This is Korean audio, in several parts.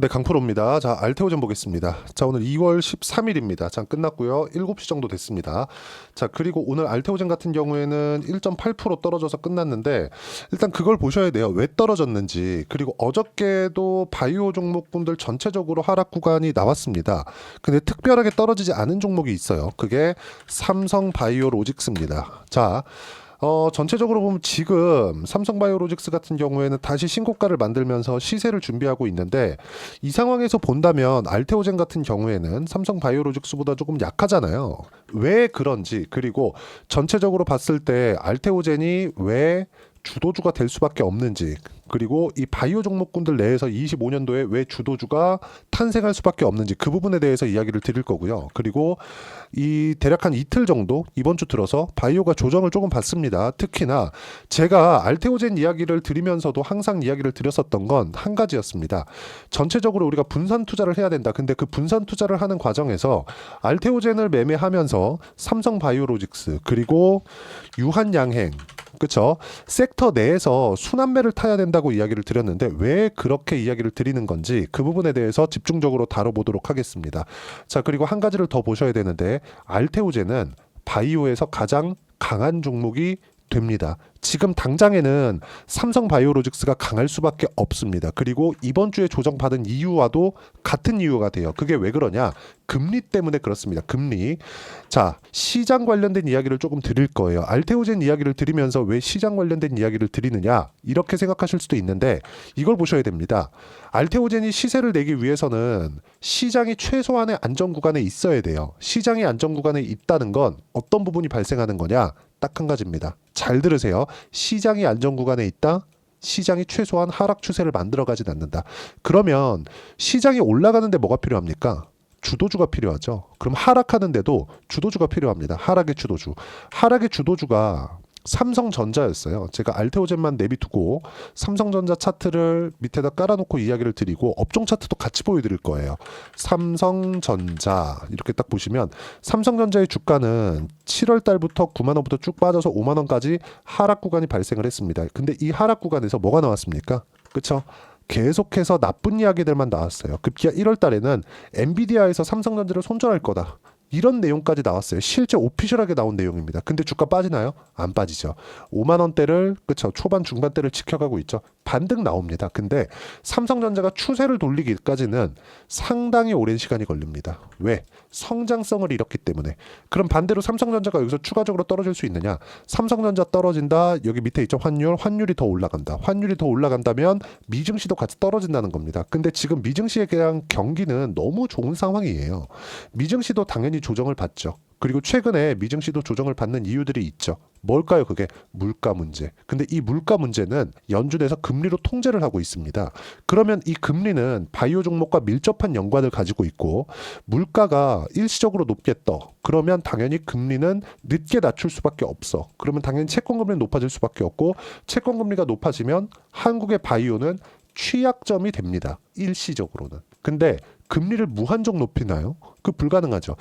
네, 강프로입니다. 자, 알테오젠 보겠습니다. 자, 오늘 2월 13일입니다. 자, 끝났고요. 7시 정도 됐습니다. 자, 그리고 오늘 알테오젠 같은 경우에는 1.8% 떨어져서 끝났는데 일단 그걸 보셔야 돼요. 왜 떨어졌는지. 그리고 어저께도 바이오 종목군들 전체적으로 하락 구간이 나왔습니다. 근데 특별하게 떨어지지 않은 종목이 있어요. 그게 삼성바이오로직스입니다. 자, 전체적으로 보면 지금 삼성바이오로직스 같은 경우에는 다시 신고가를 만들면서 시세를 준비하고 있는데 이 상황에서 본다면 알테오젠 같은 경우에는 삼성바이오로직스보다 조금 약하잖아요. 왜 그런지, 그리고 전체적으로 봤을 때 알테오젠이 왜 주도주가 될 수밖에 없는지, 그리고 이 바이오 종목군들 내에서 25년도에 왜 주도주가 탄생할 수밖에 없는지 그 부분에 대해서 이야기를 드릴 거고요. 그리고 이 대략 한 이틀 정도 이번 주 들어서 바이오가 조정을 조금 받습니다. 특히나 제가 알테오젠 이야기를 드리면서도 항상 이야기를 드렸었던 건 한 가지였습니다. 전체적으로 우리가 분산 투자를 해야 된다. 근데 그 분산 투자를 하는 과정에서 알테오젠을 매매하면서 삼성바이오로직스 그리고 유한양행, 그렇죠? 섹터 내에서 순환매를 타야 된다고 이야기를 드렸는데 왜 그렇게 이야기를 드리는 건지 그 부분에 대해서 집중적으로 다뤄보도록 하겠습니다. 자, 그리고 한 가지를 더 보셔야 되는데 알테오젠은 바이오에서 가장 강한 종목이 됩니다. 지금 당장에는 삼성바이오로직스가 강할 수밖에 없습니다. 그리고 이번 주에 조정받은 이유와도 같은 이유가 돼요. 그게 왜 그러냐? 금리 때문에 그렇습니다. 금리. 자, 시장 관련된 이야기를 조금 드릴 거예요. 알테오젠 이야기를 드리면서 왜 시장 관련된 이야기를 드리느냐? 이렇게 생각하실 수도 있는데 이걸 보셔야 됩니다. 알테오젠이 시세를 내기 위해서는 시장이 최소한의 안정 구간에 있어야 돼요. 시장이 안정 구간에 있다는 건 어떤 부분이 발생하는 거냐? 딱 한 가지입니다. 잘 들으세요. 시장이 안정 구간에 있다. 시장이 최소한 하락 추세를 만들어가진 않는다. 그러면 시장이 올라가는데 뭐가 필요합니까? 주도주가 필요하죠. 그럼 하락하는데도 주도주가 필요합니다. 하락의 주도주. 하락의 주도주가 삼성전자였어요. 제가 알테오젠만 내비두고 삼성전자 차트를 밑에다 깔아놓고 이야기를 드리고 업종 차트도 같이 보여드릴 거예요. 삼성전자 이렇게 딱 보시면 삼성전자의 주가는 7월 달부터 9만 원부터 쭉 빠져서 5만 원까지 하락 구간이 발생을 했습니다. 근데 이 하락 구간에서 뭐가 나왔습니까? 그렇죠? 계속해서 나쁜 이야기들만 나왔어요. 급기야 1월 달에는 엔비디아에서 삼성전자를 손절할 거다. 이런 내용까지 나왔어요. 실제 오피셜하게 나온 내용입니다. 근데 주가 빠지나요? 안 빠지죠. 5만 원대를, 그쵸, 초반 중반대를 지켜가고 있죠. 반등 나옵니다. 근데 삼성전자가 추세를 돌리기까지는 상당히 오랜 시간이 걸립니다. 왜? 성장성을 잃었기 때문에. 그럼 반대로 삼성전자가 여기서 추가적으로 떨어질 수 있느냐? 삼성전자 떨어진다. 여기 밑에 있죠. 환율이 더 올라간다. 환율이 더 올라간다면 미증시도 같이 떨어진다는 겁니다. 근데 지금 미증시에 대한 경기는 너무 좋은 상황이에요. 미증시도 당연히 조정을 받죠. 그리고 최근에 미증시도 조정을 받는 이유들이 있죠. 뭘까요? 그게 물가 문제. 근데 이 물가 문제는 연준에서 금리로 통제를 하고 있습니다. 그러면 이 금리는 바이오 종목과 밀접한 연관을 가지고 있고 물가가 일시적으로 높게 떠. 그러면 당연히 금리는 늦게 낮출 수밖에 없어. 그러면 당연히 채권금리는 높아질 수밖에 없고 채권금리가 높아지면 한국의 바이오는 취약점이 됩니다. 일시적으로는. 근데 금리를 무한정 높이나요? 그 불가능하죠.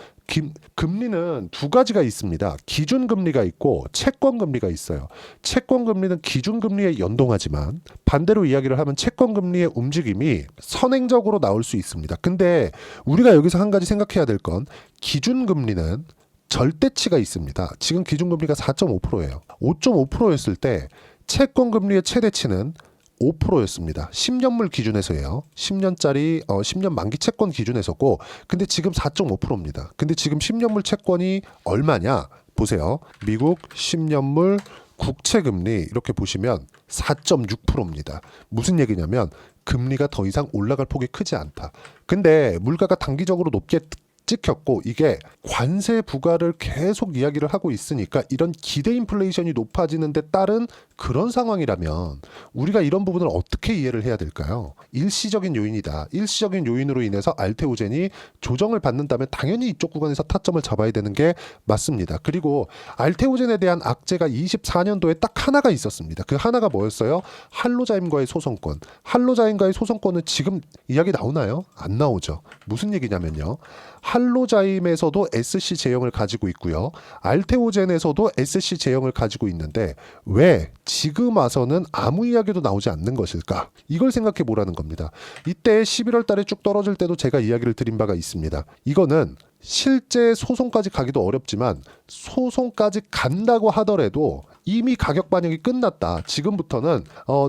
금리는 두 가지가 있습니다. 기준금리가 있고 채권금리가 있어요. 채권금리는 기준금리에 연동하지만 반대로 이야기를 하면 채권금리의 움직임이 선행적으로 나올 수 있습니다. 근데 우리가 여기서 한 가지 생각해야 될 건 기준금리는 절대치가 있습니다. 지금 기준금리가 4.5%예요. 5.5%였을 때 채권금리의 최대치는 5%였습니다. 10년물 기준에서예요. 10년짜리 10년 만기 채권 기준에서고 근데 지금 4.5%입니다. 근데 지금 10년물 채권이 얼마냐? 보세요. 미국 10년물 국채금리 이렇게 보시면 4.6%입니다. 무슨 얘기냐면 금리가 더 이상 올라갈 폭이 크지 않다. 근데 물가가 단기적으로 높게 찍혔고 이게 관세 부과를 계속 이야기를 하고 있으니까 이런 기대 인플레이션이 높아지는 데 따른 그런 상황이라면 우리가 이런 부분을 어떻게 이해를 해야 될까요? 일시적인 요인이다. 일시적인 요인으로 인해서 알테오젠이 조정을 받는다면 당연히 이쪽 구간에서 타점을 잡아야 되는 게 맞습니다. 그리고 알테오젠에 대한 악재가 24년도에 딱 하나가 있었습니다. 그 하나가 뭐였어요? 할로자임과의 소송권. 할로자임과의 소송권은 지금 이야기 나오나요? 안 나오죠. 무슨 얘기냐면요. 할로자임에서도 SC 제형을 가지고 있고요. 알테오젠에서도 SC 제형을 가지고 있는데 왜 지금 와서는 아무 이야기도 나오지 않는 것일까? 이걸 생각해 보라는 겁니다. 이때 11월 달에 쭉 떨어질 때도 제가 이야기를 드린 바가 있습니다. 이거는 실제 소송까지 가기도 어렵지만 소송까지 간다고 하더라도 이미 가격 반영이 끝났다. 지금부터는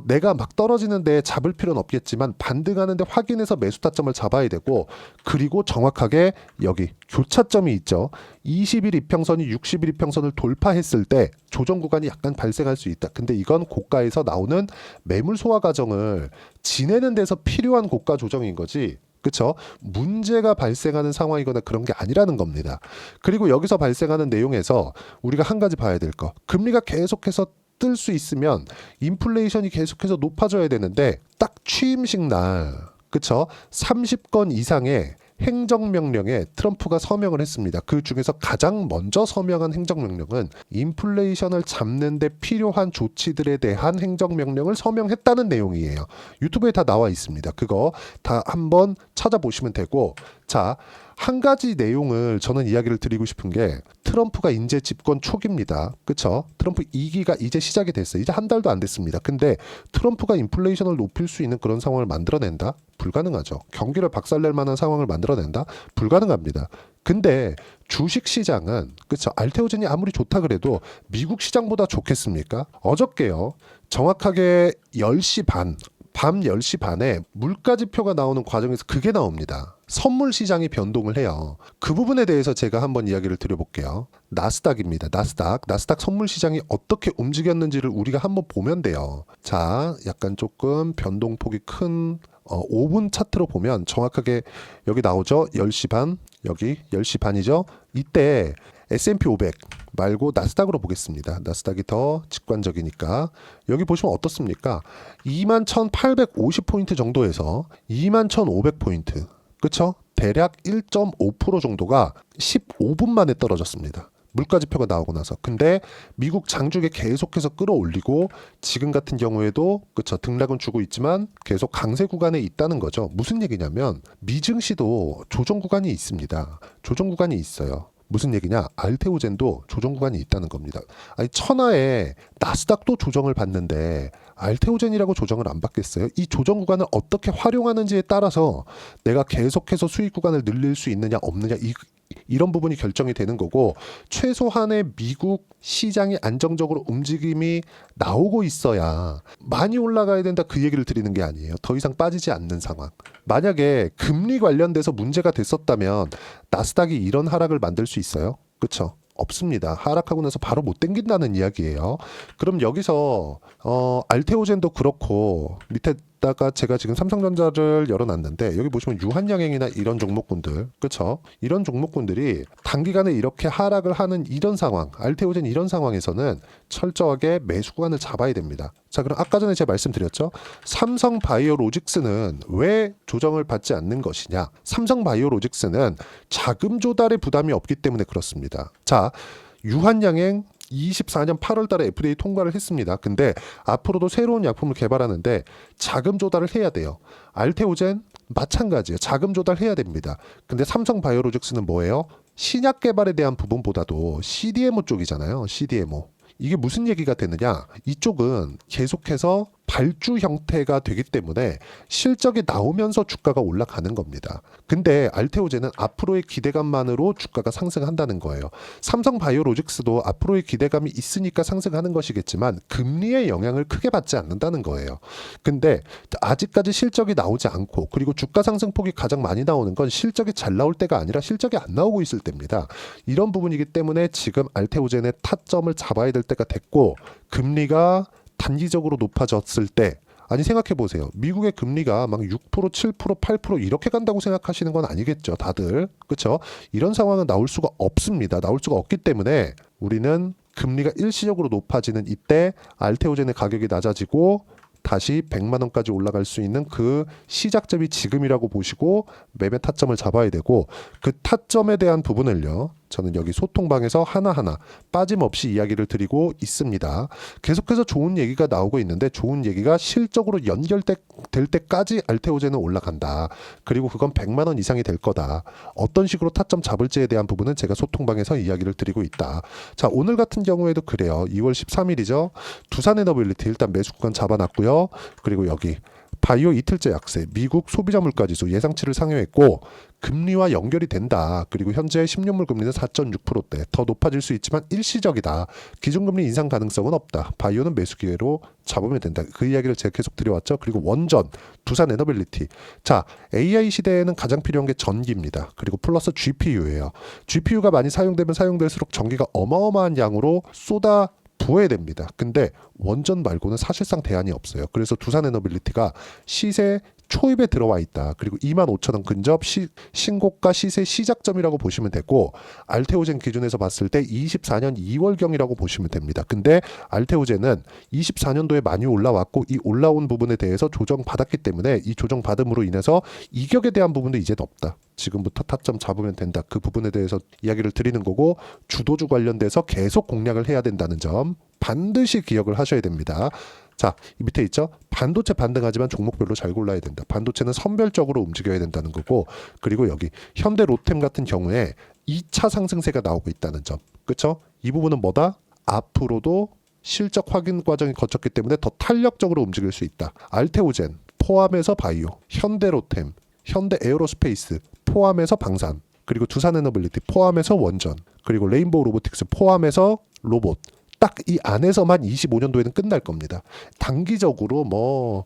내가 막 떨어지는데 잡을 필요는 없겠지만 반등하는데 확인해서 매수 타점을 잡아야 되고, 그리고 정확하게 여기 교차점이 있죠. 20일 이평선이 60일 이평선을 돌파했을 때 조정 구간이 약간 발생할 수 있다. 근데 이건 고가에서 나오는 매물 소화 과정을 지내는 데서 필요한 고가 조정인 거지, 그쵸? 문제가 발생하는 상황이거나 그런 게 아니라는 겁니다. 그리고 여기서 발생하는 내용에서 우리가 한 가지 봐야 될 거, 금리가 계속해서 뜰 수 있으면 인플레이션이 계속해서 높아져야 되는데, 딱 취임식 날, 그쵸? 30건 이상의 행정명령에 트럼프가 서명을 했습니다. 그 중에서 가장 먼저 서명한 행정명령은 인플레이션을 잡는 데 필요한 조치들에 대한 행정명령을 서명했다는 내용이에요. 유튜브에 다 나와 있습니다. 그거 다 한번 찾아보시면 되고, 자, 한 가지 내용을 저는 이야기를 드리고 싶은 게, 트럼프가 이제 집권 초기입니다. 그쵸? 트럼프 2기가 이제 시작이 됐어요. 이제 한 달도 안 됐습니다. 근데 트럼프가 인플레이션을 높일 수 있는 그런 상황을 만들어낸다? 불가능하죠. 경기를 박살낼 만한 상황을 만들어낸다? 불가능합니다. 근데 주식시장은, 그쵸? 알테오젠이 아무리 좋다 그래도 미국 시장보다 좋겠습니까? 어저께요, 정확하게 10시 반, 밤 10시 반에 물가지표가 나오는 과정에서 그게 나옵니다. 선물 시장이 변동을 해요. 그 부분에 대해서 제가 한번 이야기를 드려볼게요. 나스닥입니다. 나스닥 선물 시장이 어떻게 움직였는지를 우리가 한번 보면 돼요. 자, 약간 조금 변동폭이 큰 5분 차트로 보면 정확하게 여기 나오죠. 10시 반, 여기 10시 반이죠. 이때 S&P 500 말고 나스닥으로 보겠습니다. 나스닥이 더 직관적이니까 여기 보시면 어떻습니까? 21,850포인트 정도에서 21,500포인트, 그쵸? 대략 1.5% 정도가 15분 만에 떨어졌습니다. 물가지표가 나오고 나서. 근데 미국 장중에 계속해서 끌어올리고 지금 같은 경우에도, 그쵸, 등락은 주고 있지만 계속 강세 구간에 있다는 거죠. 무슨 얘기냐면 미증시도 조정 구간이 있습니다. 조정 구간이 있어요. 무슨 얘기냐? 알테오젠도 조정 구간이 있다는 겁니다. 아니, 천하에 나스닥도 조정을 받는데 알테오젠이라고 조정을 안 받겠어요? 이 조정 구간을 어떻게 활용하는지에 따라서 내가 계속해서 수익 구간을 늘릴 수 있느냐 없느냐, 이런 부분이 결정이 되는 거고, 최소한의 미국 시장이 안정적으로 움직임이 나오고 있어야 많이 올라가야 된다, 그 얘기를 드리는 게 아니에요. 더 이상 빠지지 않는 상황. 만약에 금리 관련돼서 문제가 됐었다면 나스닥이 이런 하락을 만들 수 있어요? 그쵸? 없습니다. 하락하고 나서 바로 못 땡긴다는 이야기예요. 그럼 여기서 알테오젠도 그렇고, 밑에다가 제가 지금 삼성전자를 열어놨는데 여기 보시면 유한양행이나 이런 종목군들, 그쵸? 이런 종목군들이 단기간에 이렇게 하락을 하는 이런 상황, 알테오젠 이런 상황에서는 철저하게 매수 구간을 잡아야 됩니다. 자, 그럼 아까 전에 제가 말씀드렸죠. 삼성바이오로직스는 왜 조정을 받지 않는 것이냐? 삼성바이오로직스는 자금 조달의 부담이 없기 때문에 그렇습니다. 자, 유한양행 24년 8월 달에 FDA 통과를 했습니다. 근데 앞으로도 새로운 약품을 개발하는데 자금 조달을 해야 돼요. 알테오젠 마찬가지예요. 자금 조달해야 됩니다. 근데 삼성바이오로직스는 뭐예요? 신약 개발에 대한 부분보다도 CDMO 쪽이잖아요. CDMO. 이게 무슨 얘기가 되느냐? 이쪽은 계속해서 발주 형태가 되기 때문에 실적이 나오면서 주가가 올라가는 겁니다. 근데 알테오젠은 앞으로의 기대감만으로 주가가 상승한다는 거예요. 삼성바이오로직스도 앞으로의 기대감이 있으니까 상승하는 것이겠지만 금리의 영향을 크게 받지 않는다는 거예요. 근데 아직까지 실적이 나오지 않고, 그리고 주가 상승폭이 가장 많이 나오는 건 실적이 잘 나올 때가 아니라 실적이 안 나오고 있을 때입니다. 이런 부분이기 때문에 지금 알테오젠의 타점을 잡아야 될 때가 됐고, 금리가 단기적으로 높아졌을 때, 아니 생각해 보세요. 미국의 금리가 막 6%, 7%, 8% 이렇게 간다고 생각하시는 건 아니겠죠, 다들. 그렇죠? 이런 상황은 나올 수가 없습니다. 나올 수가 없기 때문에 우리는 금리가 일시적으로 높아지는 이때 알테오젠의 가격이 낮아지고 다시 100만 원까지 올라갈 수 있는 그 시작점이 지금이라고 보시고 매매 타점을 잡아야 되고, 그 타점에 대한 부분을요, 저는 여기 소통방에서 하나하나 빠짐없이 이야기를 드리고 있습니다. 계속해서 좋은 얘기가 나오고 있는데 좋은 얘기가 실적으로 연결될 때까지 알테오젠은 올라간다. 그리고 그건 100만 원 이상이 될 거다. 어떤 식으로 타점 잡을지에 대한 부분은 제가 소통방에서 이야기를 드리고 있다. 자, 오늘 같은 경우에도 그래요. 2월 13일이죠. 두산에너빌리티 일단 매수 구간 잡아놨고요. 그리고 여기 바이오 이틀째 약세, 미국 소비자 물가지수 예상치를 상회했고 금리와 연결이 된다. 그리고 현재 10년물 금리는 4.6%대, 더 높아질 수 있지만 일시적이다. 기준금리 인상 가능성은 없다. 바이오는 매수 기회로 잡으면 된다. 그 이야기를 제가 계속 드려왔죠. 그리고 원전, 두산에너빌리티. 자, AI 시대에는 가장 필요한 게 전기입니다. 그리고 플러스 GPU예요. GPU가 많이 사용되면 사용될수록 전기가 어마어마한 양으로 부어야 됩니다. 근데 원전 말고는 사실상 대안이 없어요. 그래서 두산에너빌리티가 시세 초입에 들어와 있다. 그리고 25,000원 근접 신고가 시세 시작점이라고 보시면 되고 알테오젠 기준에서 봤을 때 24년 2월경이라고 보시면 됩니다. 근데 알테오젠은 24년도에 많이 올라왔고 이 올라온 부분에 대해서 조정받았기 때문에 이 조정받음으로 인해서 이격에 대한 부분도 이제 없다. 지금부터 타점 잡으면 된다. 그 부분에 대해서 이야기를 드리는 거고 주도주 관련돼서 계속 공략을 해야 된다는 점 반드시 기억을 하셔야 됩니다. 자, 이 밑에 있죠? 반도체 반등하지만 종목별로 잘 골라야 된다. 반도체는 선별적으로 움직여야 된다는 거고 그리고 여기 현대 로템 같은 경우에 2차 상승세가 나오고 있다는 점. 그렇죠? 이 부분은 뭐다? 앞으로도 실적 확인 과정이 거쳤기 때문에 더 탄력적으로 움직일 수 있다. 알테오젠 포함해서 바이오, 현대 로템, 현대 에어로스페이스 포함해서 방산, 그리고 두산에너빌리티 포함해서 원전, 그리고 레인보우 로보틱스 포함해서 로봇. 딱 이 안에서만 25년도에는 끝날 겁니다. 단기적으로 뭐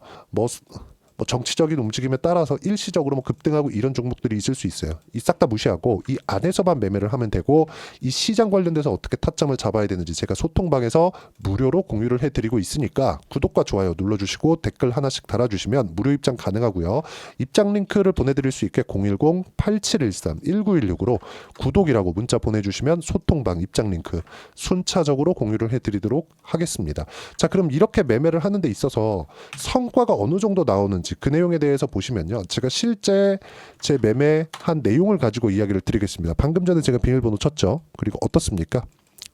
정치적인 움직임에 따라서 일시적으로 급등하고 이런 종목들이 있을 수 있어요. 이 싹 다 무시하고 이 안에서만 매매를 하면 되고 이 시장 관련돼서 어떻게 타점을 잡아야 되는지 제가 소통방에서 무료로 공유를 해드리고 있으니까 구독과 좋아요 눌러주시고 댓글 하나씩 달아주시면 무료 입장 가능하고요. 입장 링크를 보내드릴 수 있게 010-8713-1916으로 구독이라고 문자 보내주시면 소통방 입장 링크 순차적으로 공유를 해드리도록 하겠습니다. 자, 그럼 이렇게 매매를 하는 데 있어서 성과가 어느 정도 나오는지 그 내용에 대해서 보시면요. 제가 실제 제 매매한 내용을 가지고 이야기를 드리겠습니다. 방금 전에 제가 비밀번호 쳤죠. 그리고 어떻습니까?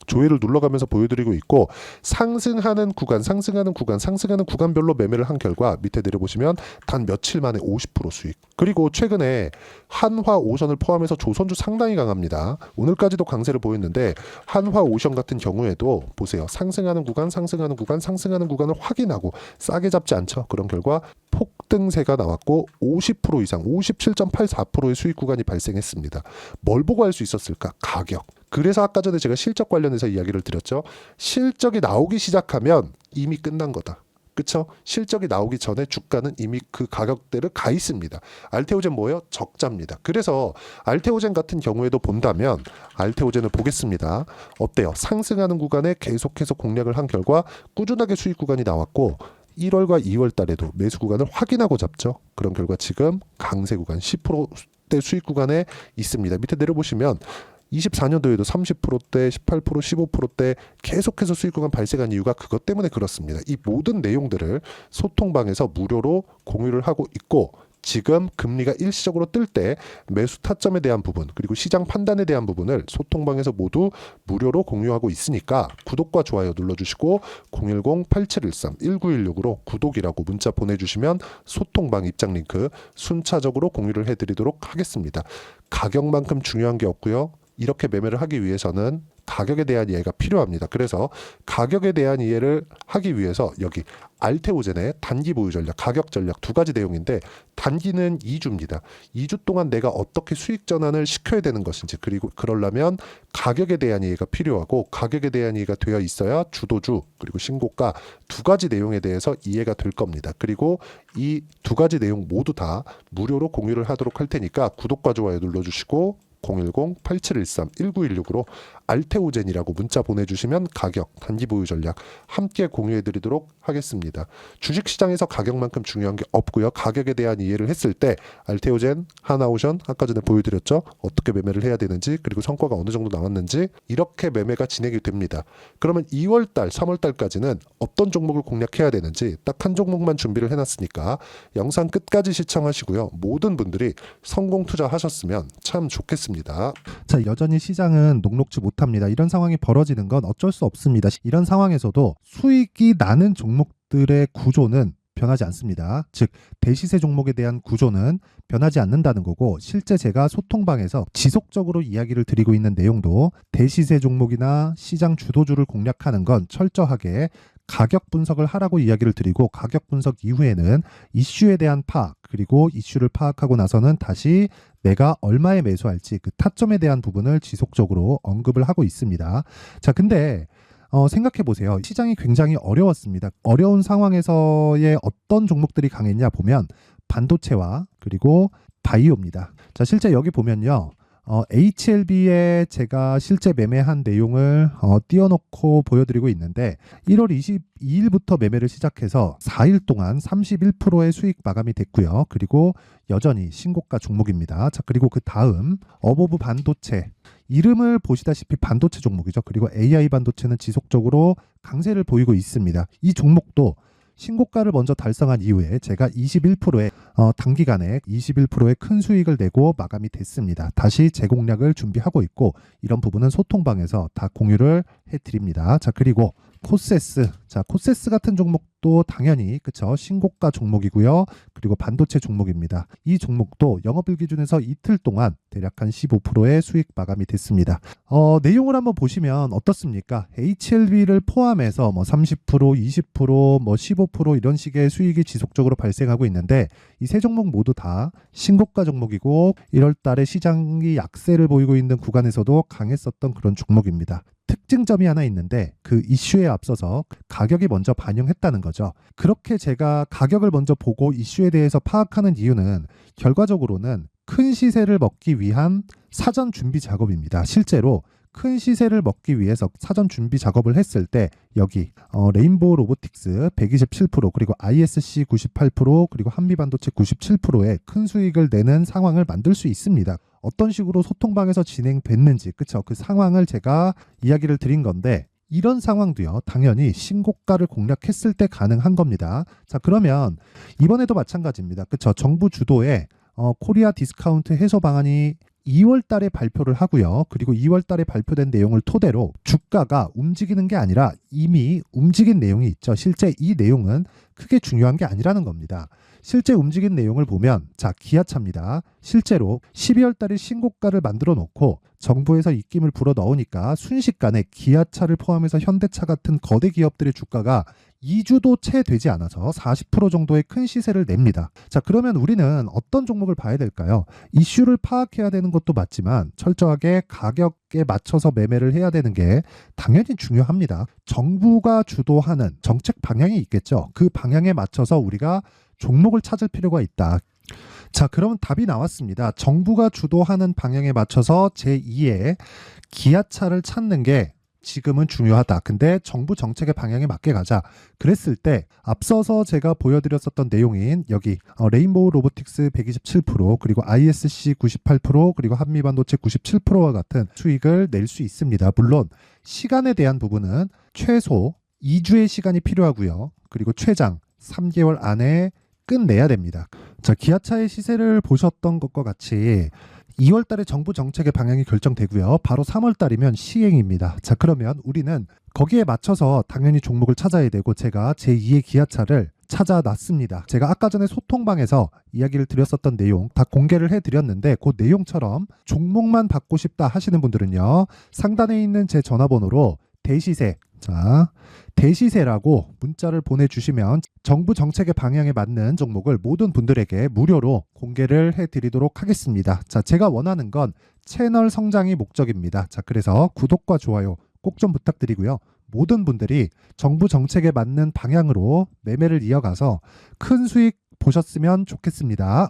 조회를 눌러가면서 보여드리고 있고 상승하는 구간별로 매매를 한 결과 밑에 내려보시면 단 며칠 만에 50% 수익. 그리고 최근에 한화오션을 포함해서 조선주 상당히 강합니다. 오늘까지도 강세를 보였는데 한화오션 같은 경우에도 보세요. 상승하는 구간을 확인하고 싸게 잡지 않죠. 그런 결과 폭등세가 나왔고 50% 이상 57.84%의 수익 구간이 발생했습니다. 뭘 보고 할 수 있었을까? 가격. 그래서 아까 전에 제가 실적 관련해서 이야기를 드렸죠. 실적이 나오기 시작하면 이미 끝난 거다. 그쵸? 실적이 나오기 전에 주가는 이미 그 가격대를 가 있습니다. 알테오젠 뭐예요? 적자입니다. 그래서 알테오젠 같은 경우에도 본다면 알테오젠을 보겠습니다. 어때요? 상승하는 구간에 계속해서 공략을 한 결과 꾸준하게 수익 구간이 나왔고 1월과 2월 달에도 매수 구간을 확인하고 잡죠. 그런 결과 지금 강세 구간 10%대 수익 구간에 있습니다. 밑에 내려보시면 24년도에도 30%대, 18%, 15%대 계속해서 수익 구간 발생한 이유가 그것 때문에 그렇습니다. 이 모든 내용들을 소통방에서 무료로 공유를 하고 있고 지금 금리가 일시적으로 뜰 때 매수 타점에 대한 부분 그리고 시장 판단에 대한 부분을 소통방에서 모두 무료로 공유하고 있으니까 구독과 좋아요 눌러주시고 010-8713-1916으로 구독이라고 문자 보내주시면 소통방 입장 링크 순차적으로 공유를 해드리도록 하겠습니다. 가격만큼 중요한 게 없고요. 이렇게 매매를 하기 위해서는 가격에 대한 이해가 필요합니다. 그래서 가격에 대한 이해를 하기 위해서 여기 알테오젠의 단기 보유 전략, 가격 전략 두 가지 내용인데 단기는 2주입니다. 2주 동안 내가 어떻게 수익 전환을 시켜야 되는 것인지 그리고 그러려면 가격에 대한 이해가 필요하고 가격에 대한 이해가 되어 있어야 주도주 그리고 신고가 두 가지 내용에 대해서 이해가 될 겁니다. 그리고 이 두 가지 내용 모두 다 무료로 공유를 하도록 할 테니까 구독과 좋아요 눌러주시고 010-8713-1916으로 알테오젠이라고 문자 보내주시면 가격, 단기 보유 전략 함께 공유해드리도록 하겠습니다. 주식시장에서 가격만큼 중요한 게 없고요. 가격에 대한 이해를 했을 때 알테오젠, 하나오션 아까 전에 보여드렸죠. 어떻게 매매를 해야 되는지 그리고 성과가 어느 정도 나왔는지 이렇게 매매가 진행이 됩니다. 그러면 2월달, 3월달까지는 어떤 종목을 공략해야 되는지 딱 한 종목만 준비를 해놨으니까 영상 끝까지 시청하시고요. 모든 분들이 성공 투자하셨으면 참 좋겠습니다. 자, 여전히 시장은 녹록지 못합니다. 이런 상황이 벌어지는 건 어쩔 수 없습니다. 이런 상황에서도 수익이 나는 종목들의 구조는 변하지 않습니다. 즉, 대시세 종목에 대한 구조는 변하지 않는다는 거고, 실제 제가 소통방에서 지속적으로 이야기를 드리고 있는 내용도 대시세 종목이나 시장 주도주를 공략하는 건 철저하게 가격 분석을 하라고 이야기를 드리고, 가격 분석 이후에는 이슈에 대한 파악, 그리고 이슈를 파악하고 나서는 다시 내가 얼마에 매수할지 그 타점에 대한 부분을 지속적으로 언급을 하고 있습니다. 자, 근데 생각해 보세요. 시장이 굉장히 어려웠습니다. 어려운 상황에서의 어떤 종목들이 강했냐 보면 반도체와 그리고 바이오입니다. 자, 실제 여기 보면요. HLB에 제가 실제 매매한 내용을 띄워놓고 보여드리고 있는데 1월 22일부터 매매를 시작해서 4일 동안 31%의 수익 마감이 됐고요. 그리고 여전히 신고가 종목입니다. 자, 그리고 그 다음 어보브 반도체, 이름을 보시다시피 반도체 종목이죠. 그리고 AI 반도체는 지속적으로 강세를 보이고 있습니다. 이 종목도 신고가를 먼저 달성한 이후에 제가 21%의 단기간에 21%의 큰 수익을 내고 마감이 됐습니다. 다시 재공략을 준비하고 있고, 이런 부분은 소통방에서 다 공유를 해드립니다. 자, 그리고 코세스. 자, 코세스 같은 종목도 당연히 그쵸, 신고가 종목이고요. 그리고 반도체 종목입니다. 이 종목도 영업일 기준에서 이틀 동안 대략 한 15%의 수익 마감이 됐습니다. 내용을 한번 보시면 어떻습니까? HLB를 포함해서 뭐 30%, 20%, 뭐 15% 이런 식의 수익이 지속적으로 발생하고 있는데, 이 세 종목 모두 다 신고가 종목이고 1월 달에 시장이 약세를 보이고 있는 구간에서도 강했었던 그런 종목입니다. 특징점이 하나 있는데 그 이슈에 앞서서 가격이 먼저 반영했다는 거죠. 그렇게 제가 가격을 먼저 보고 이슈에 대해서 파악하는 이유는 결과적으로는 큰 시세를 먹기 위한 사전 준비 작업입니다. 실제로 큰 시세를 먹기 위해서 사전 준비 작업을 했을 때 여기 레인보우 로보틱스 127% 그리고 ISC 98% 그리고 한미반도체 97%의 큰 수익을 내는 상황을 만들 수 있습니다. 어떤 식으로 소통방에서 진행됐는지 그쵸? 그 상황을 제가 이야기를 드린 건데, 이런 상황도요 당연히 신고가를 공략했을 때 가능한 겁니다. 자, 그러면 이번에도 마찬가지입니다. 그쵸? 정부 주도의 코리아 디스카운트 해소 방안이 2월 달에 발표를 하고요. 그리고 2월 달에 발표된 내용을 토대로 주가가 움직이는 게 아니라 이미 움직인 내용이 있죠. 실제 이 내용은 크게 중요한 게 아니라는 겁니다. 실제 움직인 내용을 보면, 자, 기아차입니다. 실제로 12월 달에 신고가를 만들어 놓고 정부에서 입김을 불어 넣으니까 순식간에 기아차를 포함해서 현대차 같은 거대 기업들의 주가가 2주도 채 되지 않아서 40% 정도의 큰 시세를 냅니다. 자, 그러면 우리는 어떤 종목을 봐야 될까요? 이슈를 파악해야 되는 것도 맞지만 철저하게 가격에 맞춰서 매매를 해야 되는 게 당연히 중요합니다. 정부가 주도하는 정책 방향이 있겠죠. 그 방향에 맞춰서 우리가 종목을 찾을 필요가 있다. 자, 그럼 답이 나왔습니다. 정부가 주도하는 방향에 맞춰서 제2의 기아차를 찾는 게 지금은 중요하다. 근데 정부 정책의 방향에 맞게 가자. 그랬을 때 앞서서 제가 보여드렸었던 내용인 여기 레인보우 로보틱스 127% 그리고 ISC 98% 그리고 한미반도체 97%와 같은 수익을 낼 수 있습니다. 물론 시간에 대한 부분은 최소 2주의 시간이 필요하고요. 그리고 최장 3개월 안에 끝내야 됩니다. 자, 기아차의 시세를 보셨던 것과 같이 2월 달에 정부 정책의 방향이 결정되고요. 바로 3월 달이면 시행입니다. 자, 그러면 우리는 거기에 맞춰서 당연히 종목을 찾아야 되고, 제가 제2의 기아차를 찾아놨습니다. 제가 아까 전에 소통방에서 이야기를 드렸었던 내용 다 공개를 해드렸는데, 그 내용처럼 종목만 받고 싶다 하시는 분들은요, 상단에 있는 제 전화번호로 대시세, 자, 대시세라고 문자를 보내주시면 정부 정책의 방향에 맞는 종목을 모든 분들에게 무료로 공개를 해드리도록 하겠습니다. 자, 제가 원하는 건 채널 성장이 목적입니다. 자, 그래서 구독과 좋아요 꼭 좀 부탁드리고요. 모든 분들이 정부 정책에 맞는 방향으로 매매를 이어가서 큰 수익 보셨으면 좋겠습니다.